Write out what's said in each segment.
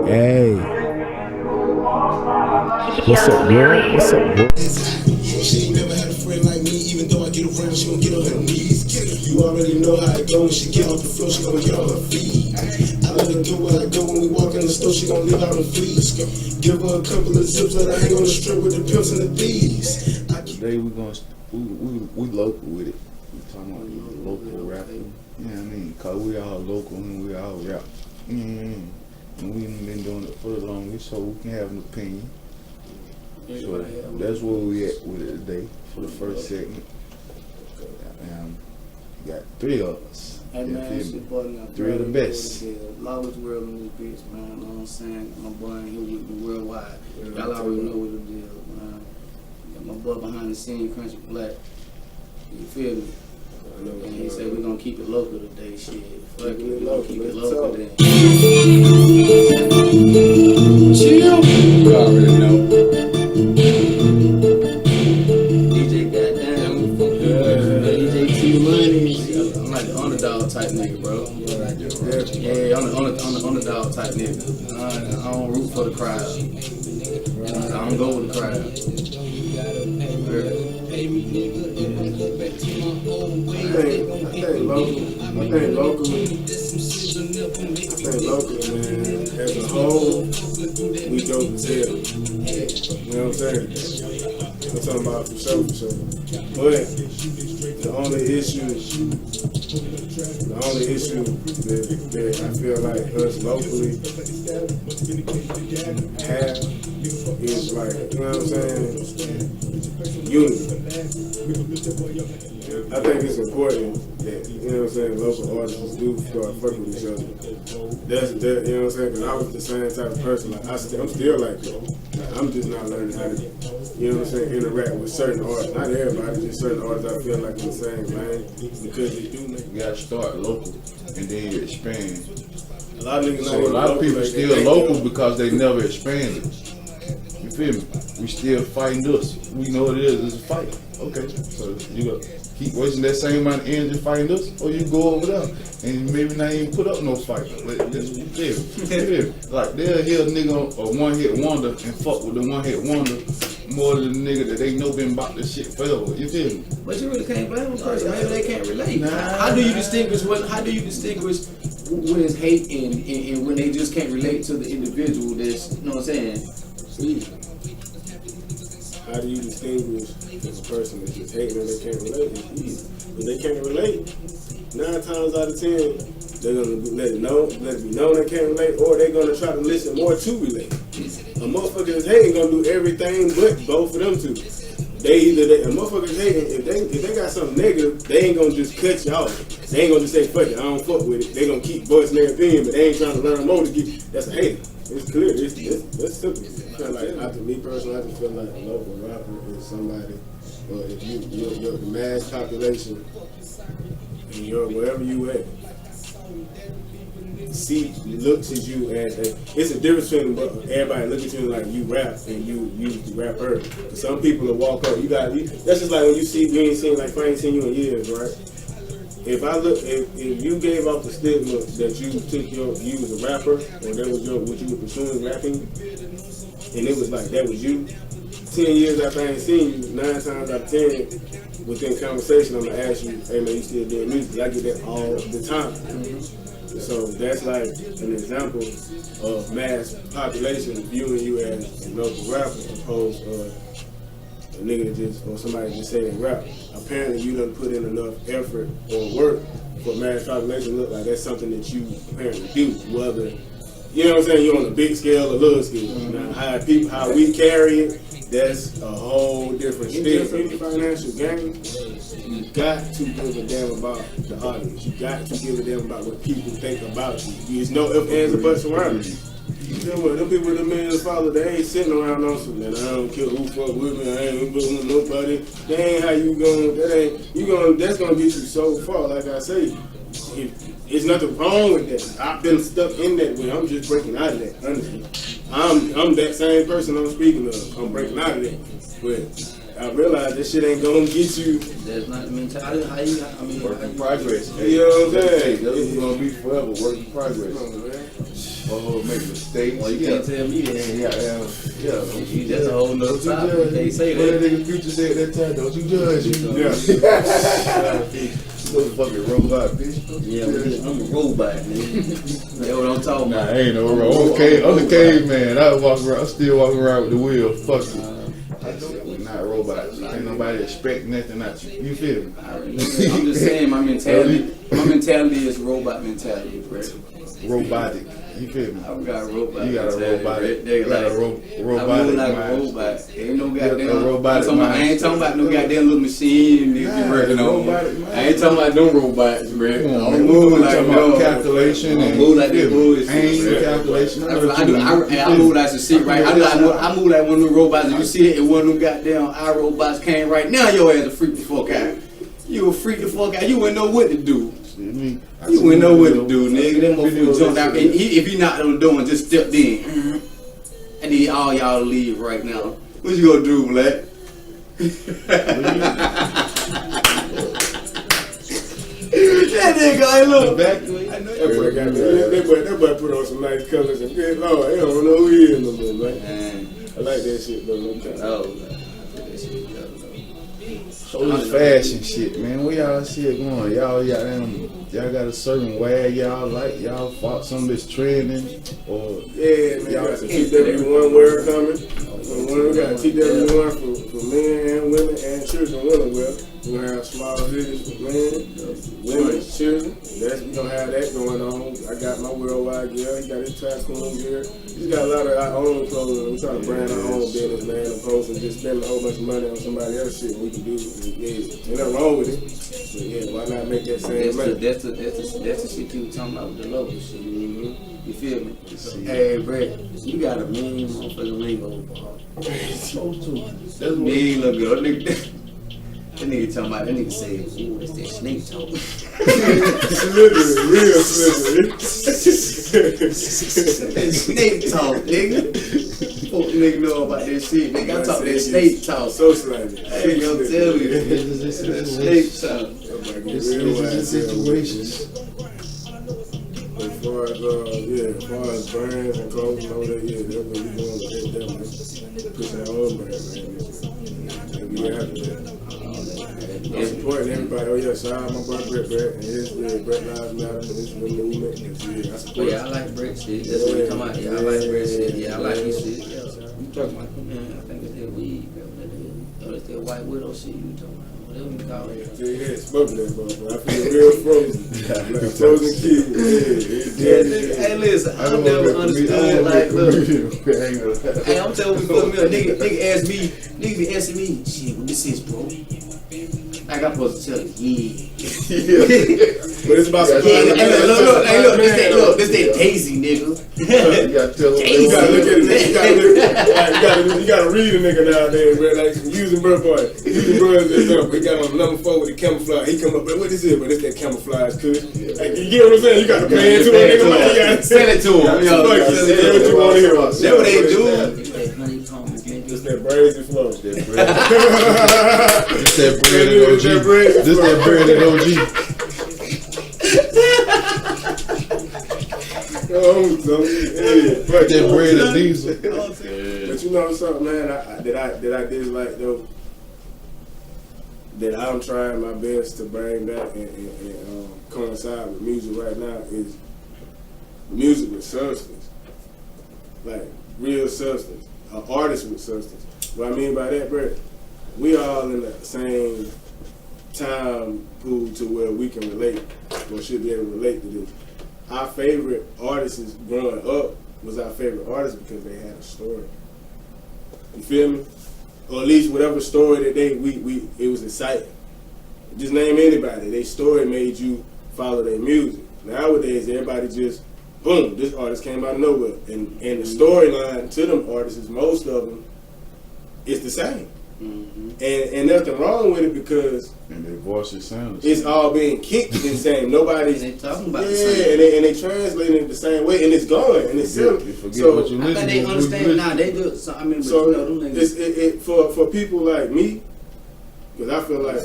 Hey, what's up, girl? What's up, girl? She ain't never had a friend like me, even though I get around, she gon' get on her knees. You already know how it goes, she get off the floor, she gon' get on her feet. I let her do what I do when we walk in the store, she gon' leave out her feet. Give her a couple of zips, let her hang on the strip with the pimps and the thieves. Today we local with it. We talking about local rapping. You know what I mean? Cause we all local and we all rap. And we ain't been doing it for the longest, so we can have an opinion. So that's where we at with it today for the first segment. Got three of us. Hey man, shit bugging out. Three of the best. Lawless world in this bitch, man. You know what I'm saying? My boy in here with the worldwide. Y'all already know what it is, man. Got my boy behind the scene, Crunchy Black. You feel me? And he said we're gonna keep it local today, shit. Fuck it, we're gonna keep it local then. Chill! You already know. DJ goddamn, DJ T Money. I'm like the underdog type nigga, bro. Yeah, I'm the underdog type nigga. I don't root for the crowd. I don't go with the crowd. I think locally, man, as a whole, we dope as hell. You know what I'm saying? I'm talking about for sure. But the only issue that I feel like us locally have is like, you know what I'm saying, unity. I think it's important that, you know what I'm saying, local artists do start fucking with each other. That's you know what I'm saying, because I was the same type of person. Like I'm still like that. Like, I'm just not learning how to, you know what I'm saying, interact with certain artists. Not everybody, just certain artists I feel like in the same lane, because they do make. You gotta start local and then you expand. A lot of niggas. So a lot of people like still local because they never expanded. You feel me? We still fighting this. We know what it is. It's a fight. Okay, so you gotta keep wasting that same amount of energy fighting this, or you go over there and maybe not even put up no fight. But you feel me? Like they'll hear a nigga a one-hit wonder and fuck with the one-hit wonder more than the nigga that they know been about this shit forever. You feel me? But you really can't blame them person. Maybe they can't relate. How do you distinguish when it's hate and when they just can't relate to the individual that's, you know what I'm saying? How do you distinguish this person that's just hating and they can't relate? It's easy. When they can't relate, 9 times out of 10, they're gonna let it be known they can't relate, or they're gonna try to listen more to relate. A motherfucker that's hating gonna do everything but both of them two. A motherfucker that's hating, if they got something negative, they ain't gonna just cut you off. They ain't gonna just say fuck it, I don't fuck with it. They gonna keep voicing their opinion, but they ain't trying to learn more to get. That's a hater. It's clear. It's simple. I feel like, me personally, I just feel like a local rapper is somebody, or if you're the mass population, and you're wherever you at, looks at you as it's a difference between everybody looking at you like you rap and you the rapper. Some people will walk up. That's just like when you ain't seen like if I ain't seen you in years, right? If you gave off the stigma that you took you as a rapper, or that was what you were pursuing rapping, and it was like that was you, 10 years after I ain't seen you, 9 times out of 10, within conversation, I'm gonna ask you, hey man, you still doing music? I get that all the time. Mm-hmm. So that's like an example of mass population viewing you as a local rapper, opposed to a nigga or somebody just say they rap. Apparently you done put in enough effort or work for mass population to look like that's something that you apparently do, whether, you know what I'm saying, you're on a big scale or little scale. Mm-hmm. Now how we carry it, that's a whole different thing. In financial game, you got to give a damn about the audience. You got to give a damn about what people think about you. There's no ifs, ands, or buts around it. Them people with the millions followers, they ain't sitting around on some, man, I don't care who fuck with me, I ain't with nobody. That ain't how that's gonna get you so far, like I say. It's nothing wrong with that. I've been stuck in that way. I'm just breaking out of that, honestly. I'm that same person I'm speaking of. I'm breaking out of that. But I realized this shit ain't gonna get you. That's not the mentality. How you? I mean, Work in progress. You know what I'm saying? That's gonna be forever. Work in progress. Oh, make mistakes. Well, you can't tell me that. Yeah. You just a whole nother Don't you topic. judge. They say What that that. nigga Future said that time, don't you judge. Yeah. Motherfucking robot, bitch. Yeah, I'm a robot, man. That's what I'm talking Nah, about. I ain't no robot. I'm the caveman. I'm still walking around with the wheel. Fuck it. We're not robots. Ain't nobody expect nothing out you. You feel me? I'm just saying my mentality. My mentality is robot mentality, bro. Robotic. You feel me? I got a robot. You got a mentality, robotic. bro. You got a I robotic move like a mind. robot. Ain't no A goddamn. robotic I ain't talking about no goddamn little machine they be Nah, working on. robotic mind. I ain't talking about no robots, bro. Come on, I'm man. moving We like talking about no calculation I and move like that bullshit. aim bro. calculation. I move like some shit right. I move like one of them robots. If you see it, and one of them goddamn iRobots came right now, your ass a freak the fuck out. You a freak the fuck out. You wouldn't know what to do. You wouldn't know what to do, nigga. Them motherfuckers jumped out. And if he not doing, just stepped in. I need all y'all to leave right now. What you gonna do, Black? That nigga, hey, look. I know That boy put on some nice colors and good Lord, they don't know who he is no more, man. I like that shit though. So this fashion shit, man. Where y'all see it going? Y'all got a certain way y'all like. Y'all fought some of this trending, or Yeah, man, y'all got to keep everyone where it coming. We got to keep everyone for men and women and children willing well. We're going to have small hoodies for men, women, children. We going to have that going on. I got my worldwide gear. He got his tycoon gear. We got a lot of our own clothing. We try to brand our own business, man, opposed to just spending a whole bunch of money on somebody else's shit. We can do it. Yeah, ain't nothing wrong with it. But yeah, why not make that same money? That's the shit you were talking about with the local shit. You feel me? Hey, Brett, you got a mean motherfucking lingo, bro. supposed to? That's mean look good. That nigga talking about, that nigga say, ooh, that's that snake talk. Slippery, real slippery. That snake talk, nigga. Fuck nigga know about that shit. Nigga, I talk that snake talk. So slimy. I ain't gonna tell you. That snake talk. This is situations. As far as brands and clothes and all that, yeah, that's what we doing with that, man. Pushing our own brand, man. And we after that. I'm supporting everybody. Oh yeah, shout out my brother Brett and his Brett Lives Matter and his movement. And I support. Yeah, I like Brett shit. That's what he come out. Yeah, I like Brett shit. Yeah, I like his shit. Yeah, you talking about, man? I think it's that weed, bro. That's that white widow shit you talking about. Whatever you call it. Yeah, smoking that motherfucker. I feel real frozen. Like a frozen kid. Yeah. Hey, listen, I never understood. Like, look. Hey, I'm telling you, fuck me up. Nigga asked me, nigga be asking me, shit, what this is, bro? Like I'm supposed to tell you, But it's about some look, this that Daisy, nigga. You gotta tell them. You gotta look at it. You gotta read a nigga nowadays, bro. Like using birth boy. Using brothers as example. He got on number 4 with the camouflage. He come up, but what is it? But it's that camouflage kush. Like, you get what I'm saying? You gotta play into it, nigga. Like, you gotta sell it to him. Say what you wanna hear. That's what they do. It's that brazy flow. This that bread and OG. This that bread and OG. Fuck that bread and diesel. But you know something, man, that I dislike though, that I'm trying my best to bring back and coincide with music right now is music with substance, like real substance, an artist with substance. What I mean by that, Brett, we all in the same time pool to where we can relate or should be able to relate to this. Our favorite artists growing up was our favorite artists because they had a story. You feel me? Or at least whatever story that it was exciting. Just name anybody. Their story made you follow their music. Nowadays, everybody just, boom, this artist came out of nowhere. And the storyline to them artists, most of them, is the same. Mm-hmm. And nothing wrong with it because and their voices sound it's all being kicked the same. Nobody's they talking about the same. and they translating it the same way, and it's going and it's silly. So I think they understand now. They do. So I mean, but so you know, them niggas. for people like me, Because I feel like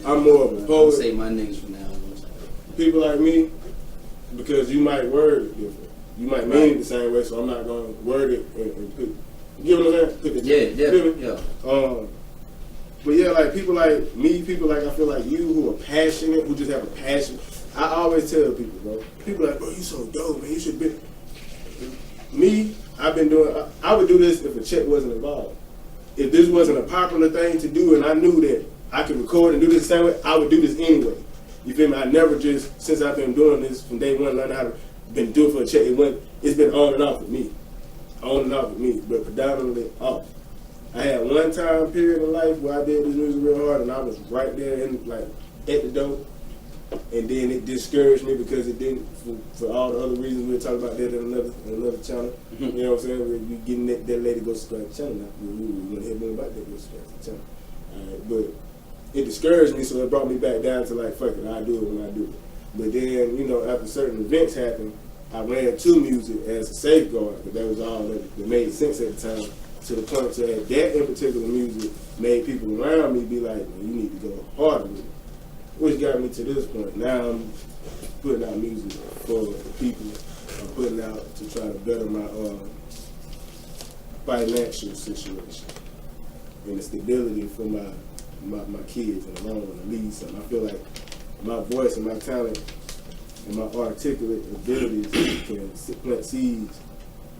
I'm more of a I'll poet. say my niggas from now on. People like me, because you might word it different. You might mean it the same way, so I'm not going to word it and put, you know what I'm saying? Put it, Yeah. But yeah, like people like me, people like I feel like you who are passionate, who just have a passion. I always tell people, bro. People like, bro, you so dope, man. You should be. Me, I've been doing. I would do this if a check wasn't involved. If this wasn't a popular thing to do, and I knew that I could record and do this the same way, I would do this anyway. You feel me? I never just, since I've been doing this from day one, learning how to been doing for a check. It's been on and off with me, but predominantly off. I had one time period in life where I did this music real hard, and I was right there in like at the dope, and then it discouraged me because it didn't for all the other reasons we'll talk about that in another channel. You know what I'm saying? You getting that lady go subscribe to the channel now. We're gonna hear more about that, go subscribe to the channel. Alright, but it discouraged me, so it brought me back down to like, fuck it, I do it when I do it. But then, you know, after certain events happened, I ran to music as a safeguard, because that was all that made sense at the time. To the point that in particular music made people around me be like, well, you need to go harder with it. Which got me to this point. Now I'm putting out music for people. I'm putting out to try to better my financial situation and the stability for my kids and alone and lead something. I feel like my voice and my talent and my articulate abilities can plant seeds.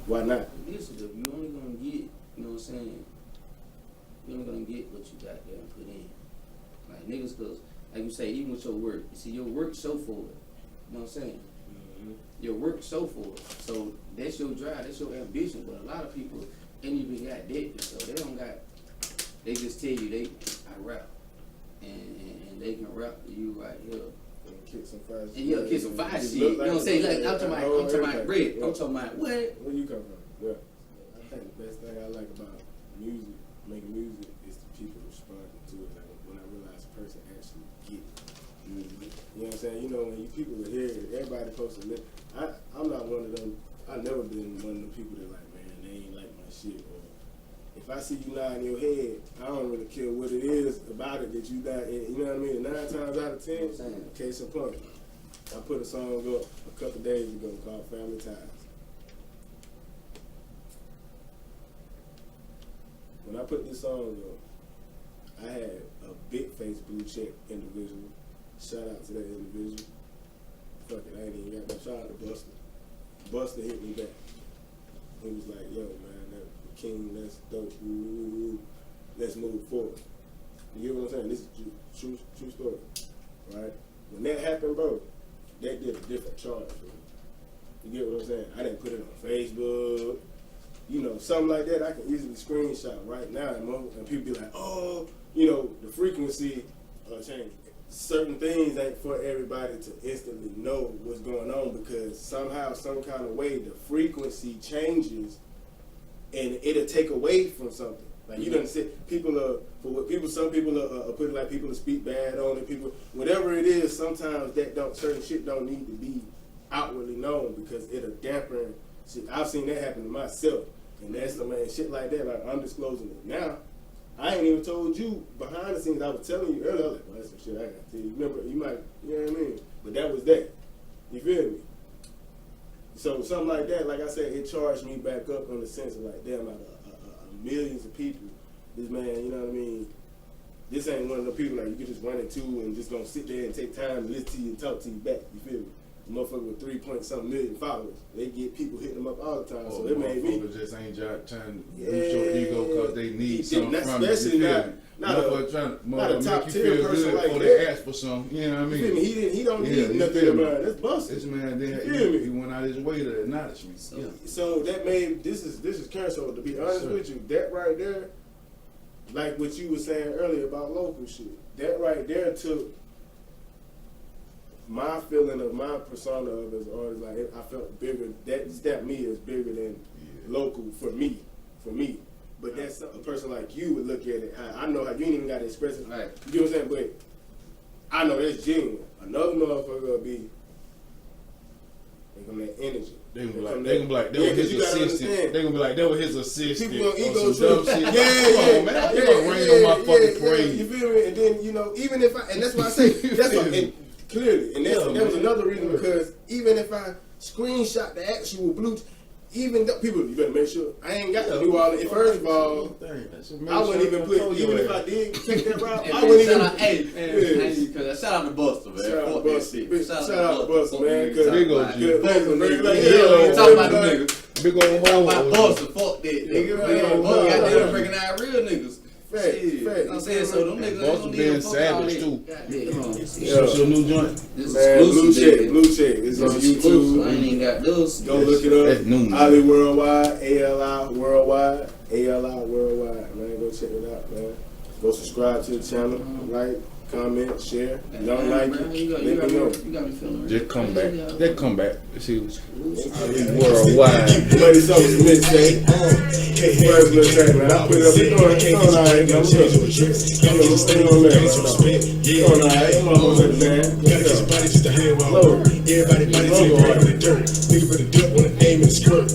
Why not? Listen, you only gonna get, you know what I'm saying? You're only gonna get what you got there and put in. Like niggas, cause like you say, even with your work, you see your work show for it. You know what I'm saying? Mm-hmm. Your work show for it. So that's your drive, that's your ambition. But a lot of people ain't even got that, so they don't got. They just tell you I rap, and they can rap to you right here. Kick some fire shit. And yeah, kick some fire shit. You know what I'm saying? Like I'm talking about bread. I'm talking about what? Where you come from? Yeah. I think the best thing I like about music, making music, is the people responding to it. Like when I realize a person actually get it. You know what I'm saying? You know, when people are here, everybody supposed to live. I'm not one of them. I've never been one of them people that like, man, they ain't like my shit. Or if I see you nodding your head, I don't really care what it is about it that you got. You know what I mean? 9 times out of 10, case in point. I put a song up a couple days ago called Family Ties. When I put this song up, I had a big face blue check individual. Shout out to that individual. Fuck it, I ain't even got no shout out to Buster. Buster hit me back. He was like, yo, man, that King, that's dope. Let's move forward. You get what I'm saying? This is true story, right? When that happened, bro, that did a different charge for me. You get what I'm saying? I didn't put it on Facebook. You know, something like that I can easily screenshot right now, and people be like, oh, you know, the frequency change. Certain things ain't for everybody to instantly know what's going on, because somehow, some kind of way, the frequency changes, and it'll take away from something. Like you done said, people are for what people. Some people are putting like people to speak bad on it. People, whatever it is, sometimes certain shit don't need to be outwardly known because it'll dampen. Shit. I've seen that happen to myself, and that's the man shit like that. Like I'm disclosing it now. I ain't even told you behind the scenes. I was telling you earlier. I was like, well, that's some shit I got to tell you. Remember, you might, you know what I mean? But that was that. You feel me? So something like that, like I said, it charged me back up in the sense of like, damn, out of millions of people, this man, you know what I mean? This ain't one of the people like you can just run into and just gonna sit there and take time to listen to you and talk to you back. You feel me? A motherfucker with 3-point-something million followers, they get people hitting them up all the time. So it made me. Just ain't trying to boost your ego because they need something from you. Especially not a top tier person like that. They ask for something, you know what I mean? You feel me? He don't need nothing about it. That's busted. This man, he went out his way to acknowledge me. So that made this is current. So to be honest with you, that right there, like what you were saying earlier about local shit, that right there took my feeling of my persona of as artist. Like I felt bigger. That me is bigger than local for me. But that's a person like you would look at it. I know how you ain't even got to express it. Right. You know what I'm saying? But I know that's genuine. Another motherfucker will be, They gonna let energy. They gonna be like, that was his assistant. They gonna be like, that was his assistant. People gonna ego some dumb shit. Yeah, Come on, man. You gonna rain on my fucking parade. You feel me? And then, you know, even if I, and that's why I say, that's why, and clearly, and that was another reason, because even if I screenshot the actual blue, even though people, you better make sure I ain't got to do all that. First of all, I wouldn't even put, even if I did take that route, I wouldn't even. Shout out to Buster, man. Shout out to Buster, man. Big old G. Talking about the niggas. Big old Talking hole. about Buster, fuck that nigga. Got them recognize real niggas. Fact. I'm saying, so them niggas Buster being savage too. Yeah. Your new joint. This is Man, exclusive. Blue Check. It's on YouTube. I ain't even got those. Go look it That's up. new, man. Ali Worldwide, ALI Worldwide, ALI Worldwide. Man, go check it out, man. Go subscribe to the channel, like, comment, share. Don't like it, let me know. You got me feeling Just come back. Just come back. See what's worldwide. Bloody Summer Smith say, first little track, man. I put it up, it's going alright, man. Stay on there, man. It's going alright, I'm almost at the man. Everybody just a hand while I work. Everybody body to the ground with the dirt. Nigga for the dirt with an aim and a skirt.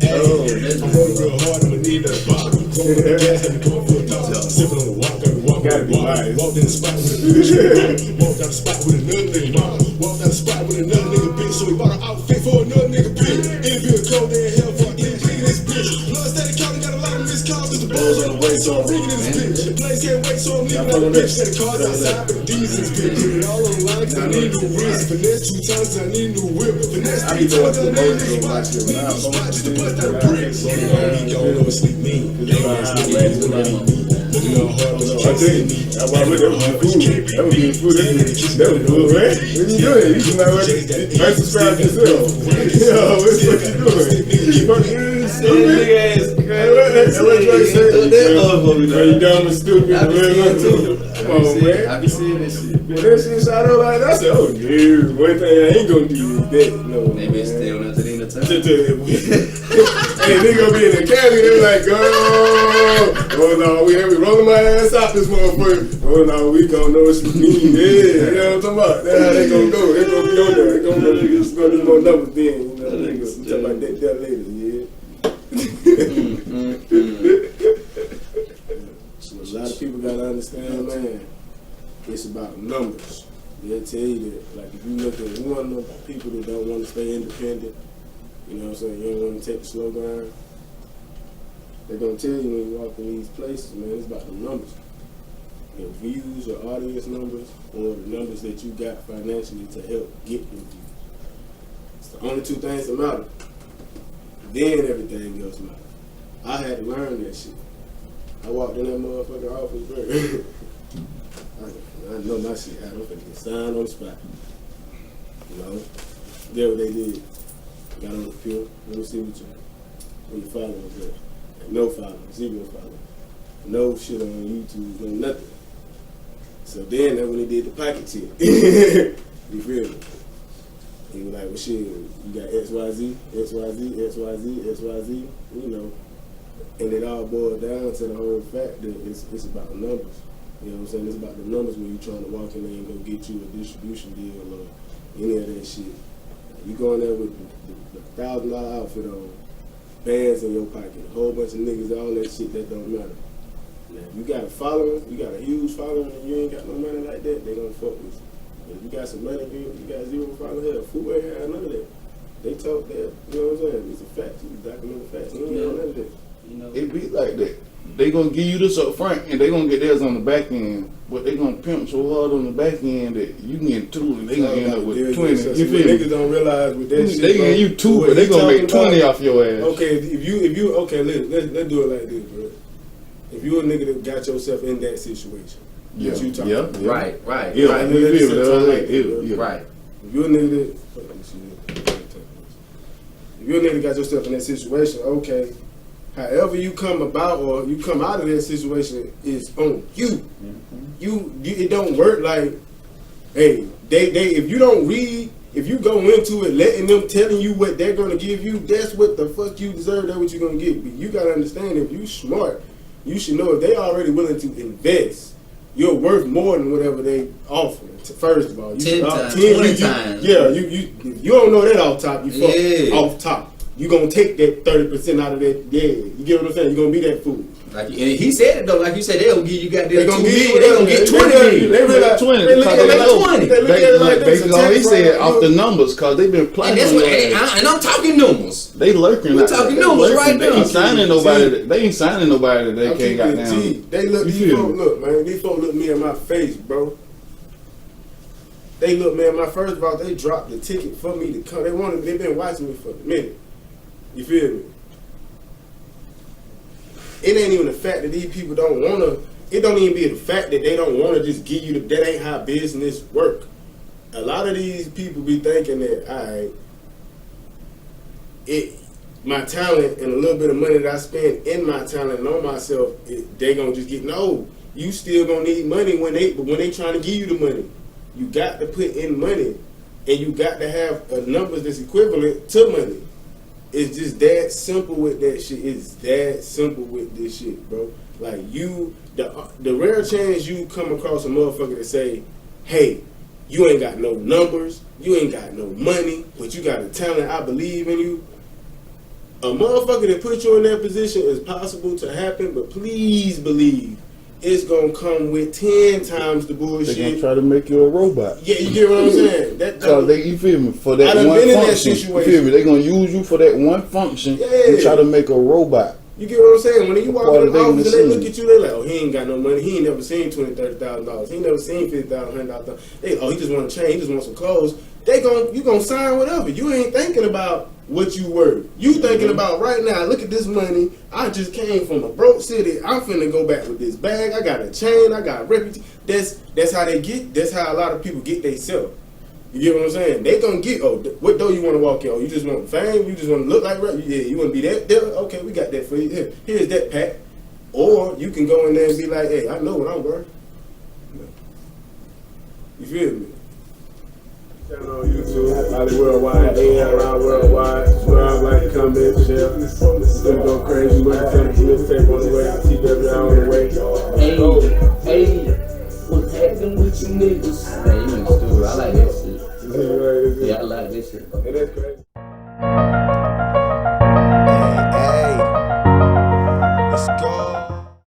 I'm rolling real hard, I'ma need that bottle. Rolling the gas, had me going for a dog. Sipping on the walk, got me walking on the walk. Walked in the spot with a bitch. Walked out the spot with another nigga mom. Walked out the spot with another nigga bitch. So he bought an outfit for another nigga bitch. Interview a cold day in hell for a nigga in this bitch. Blood steady counting, got a lot of missed calls. The balls on the way, so I'm ringing in this bitch. The place can't wait, so I'm leaving on the bitch. Said the cars outside, but the D's in this bitch. Put it all on the line, cause I need new wrist. Finesse 2 times, I need new whip. Finesse 3 times, I need new spot. Need new spot, just to bust out a brick. He don't know sleep me. I tell you, that was food. That was good food. That was good, man. What you doing? You should not unsubscribe yourself. Yo, what you doing? Fucking stupid ass. That's what you say. You dumb and stupid. Come on, man. I be seeing this shit. When that shit shot up like that, I said, oh, dude, one thing I ain't gonna do is that. No, They been stay on that to the end of time. Hey, they gonna be in the cabin, they be like, go! Oh no, we rolling my ass out this motherfucker. Oh no, we gonna know what she mean. Yeah, you know what I'm talking about? That's how they gonna go. They gonna be on there. They gonna do more numbers then. You know, we talk about that later, yeah. So a lot of people gotta understand, man, it's about numbers. They'll tell you that, like, if you look at one of the people that don't want to stay independent, you know what I'm saying, you don't want to take the slow grind, they're going to tell you when you walk in these places, man, it's about the numbers. Your views, your audience numbers, or the numbers that you got financially to help get them views. It's the only 2 things that matter. Then everything else matters. I had to learn that shit. I walked in that motherfucking office, bro. I know my shit. I'm finna get signed on the spot. You know? That's what they did. Got on the field. Let me see what your followers at. No followers. 0 followers. No shit on YouTube. No nothing. So then that's when they did the pocket shit. You feel me? He was like, well shit, you got XYZ, XYZ, XYZ, XYZ, you know. And it all boiled down to the whole fact that it's about the numbers. You know what I'm saying? It's about the numbers when you're trying to walk in there and go get you a distribution deal or any of that shit. You go in there with the $1,000 outfit on, bands in your pocket, a whole bunch of niggas, all that shit that don't matter. Now, if you got a following, you got a huge following, and you ain't got no money like that, they gonna fuck with you. If you got some money, you got 0 followers, hell, fool ain't had none of that. They talk that, you know what I'm saying? It's a fact, it's documented facts. You ain't got none of that. You know, It be like that. They gonna give you this up front, and they gonna get theirs on the back end. But they gonna pimp so hard on the back end that you can get 2, and they gonna end up with 20. You feel Niggas me? don't realize with that shit. They gonna you 2, but they gonna make 20 off your ass. Okay, if you okay, let's do it like this, bro. If you a nigga that got yourself in that situation, Yeah, what you talking yeah, about. yeah. right. Right. You Let's feel talk like it? that, Yeah. Right. If you a nigga that if you a nigga that got yourself in that situation, okay. However you come about or you come out of that situation is on you. You it don't work like, hey, they if you don't read, if you go into it letting them telling you what they're gonna give you, that's what the fuck you deserve, that's what you're gonna get. But you gotta understand, if you smart, you should know if they already willing to invest you're worth more than whatever they offer. First of all, 10 times, 10, 20 times. Yeah, you don't know that off top. You fuck off top. You gonna take that 30% out of that. Yeah, you get what I'm saying? You gonna be that fool. Like, and he said it though, like you said, they'll give you goddamn They gonna 2 give you million, they gonna get 20 million. They realize 20. They look at it like They 20. They, They look at it like basically all he said off the numbers, cause they've been playing. And that's what, and I'm talking numbers. They lurking. We talking numbers right They now. ain't signing nobody. They ain't signing nobody that they can't got down. They look. These folks look, man. These folks look me in my face, bro. They look, man. My first of all, they dropped the ticket for me to come. They've been watching me for a minute. You feel me? It ain't even the fact that these people don't wanna. It don't even be the fact that they don't wanna just give you that ain't how business work. A lot of these people be thinking that, alright, my talent and a little bit of money that I spend in my talent and on myself, they gonna just get no. You still gonna need money when they trying to give you the money. You got to put in money, and you got to have numbers that's equivalent to money. It's just that simple with that shit. It's that simple with this shit, bro. Like the rare chance you come across a motherfucker that say, hey, you ain't got no numbers, you ain't got no money, but you got a talent, I believe in you. A motherfucker that put you in that position is possible to happen, but please believe it's gonna come with 10 times the bullshit. They gonna try to make you a robot. Yeah, you get what I'm saying? Cause you feel me, for that one function, you feel me? They gonna use you for that one function and try to make a robot. You get what I'm saying? When you walk in the office and they look at you, they like, oh, he ain't got no money. He ain't never seen $20,000, $30,000. He ain't never seen $50,000, $100,000. Oh, he just want a chain. He just want some clothes. You gonna sign whatever. You ain't thinking about what you worth. You thinking about right now. Look at this money. I just came from a broke city. I'm finna go back with this bag. I got a chain. I got a reputation. That's how they get. That's how a lot of people get they self. You get what I'm saying? They gonna get, what door you want to walk in? Oh, you just want fame? You just want to look like rap? Yeah, you want to be that? Okay, we got that for you. Here's that pack. Or you can go in there and be like, hey, I know what I'm worth. You feel me? Channel on YouTube, Holly Worldwide, around Worldwide, subscribe, like, comment, share. Let's go crazy. Money coming, mixtape on the way, TWI on the way. Hey, what's happening with you niggas? Man, you in the studio. I like that shit. Yeah, I like this shit. It is crazy.